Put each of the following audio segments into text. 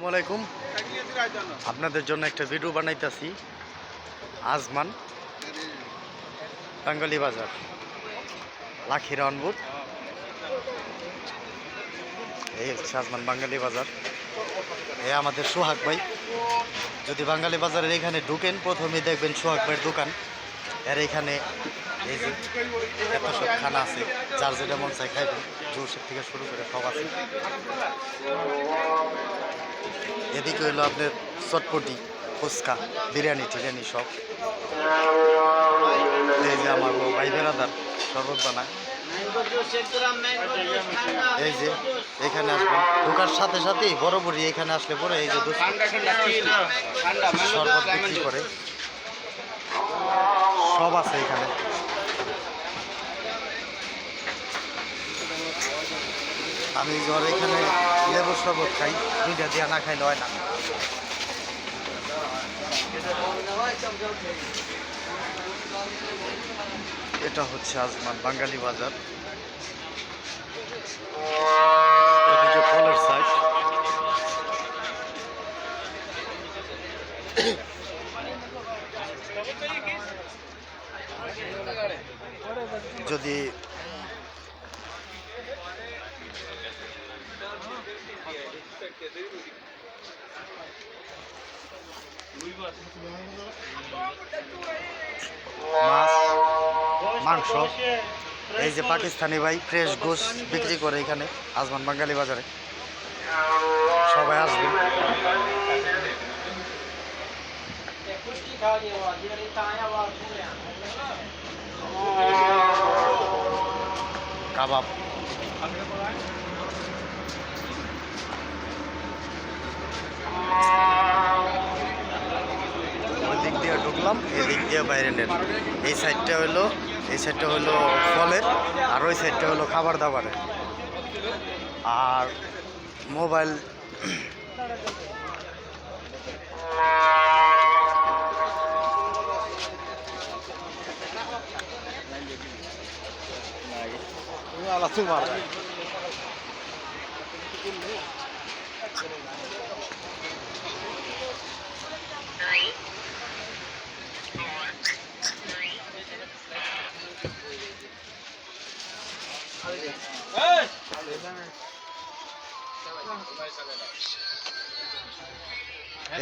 আসসালামু আলাইকুম। আপনাদের জন্য একটা ভিডিও বানাইতেছি। আজমান বাঙ্গালি বাজার, লাখি রাউন্ডবোর্ড। এই হচ্ছে আজমান বাঙ্গালি বাজার। এই আমাদের সোহাগ ভাই। যদি বাঙ্গালি বাজারের এখানে ঢুকেন, প্রথমেই দেখবেন সোহাগ ভাইয়ের দোকান। এর এখানে এই যে এত সব খানা আছে, যার যেটা মন চাই খাইবেন। জুসের থেকে শুরু করে সব আছে। এদিকে হইলো আপনার চটপটি, ফুচকা, বিরিয়ানি টিরিয়ানি সব। এই যে আমার ভাই বেড়াদার শরবত বানায়। এই যে এখানে আসবেন, ঢোকার সাথে সাথেই বরাবরই এখানে আসলে পরে এই যে শরবত বিক্রি করে, সব আছে এখানে। আমি জ্বর এখানে লেবুর শরবত খাই, দুইটা দিয়া না খাইলে হয় না। এটা হচ্ছে আজমান বাঙ্গালি বাজার। এদিকে ফলের সাইড। যদি মাছ, মাংস, এই যে পাকিস্তানি ভাই ফ্রেশ গোশ বিক্রি করে এখানে আজমান বাঙ্গালি বাজারে। সবাই আসবেন। কাবাব, ওই দিক দিয়ে ঢুকলাম, এই দিক দিয়ে বাইরে নেন। এই সাইডটা হলো ফলের, আর ওই সাইডটা হলো খাবার দাবারের। আর মোবাইল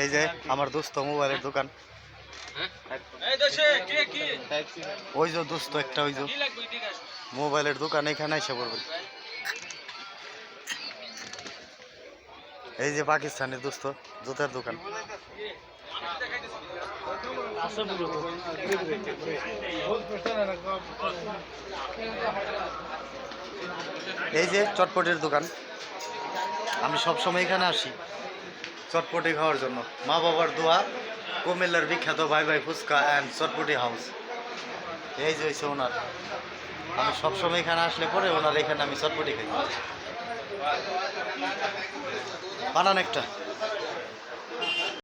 এই যে আমার দোস্ত মোবাইলের দোকান। ওই যে দোস্ত একটা, ওই যে মোবাইলের দোকান, এখানে এসে পড়বেন। এই যে পাকিস্তানের দোস্ত জুতার দোকান। এই যে চটপটির দোকান। আমি সবসময় এখানে আসি চটপটি খাওয়ার জন্য। মা বাবার দোয়া, কুমিল্লার বিখ্যাত ভাই ভাই ফুচকা অ্যান্ড চটপটি হাউস। এই যে হয়েছে ওনার। আমি সবসময় এখানে আসলে পরে ওনার এখানে আমি চটপটি খাই। বানান একটা।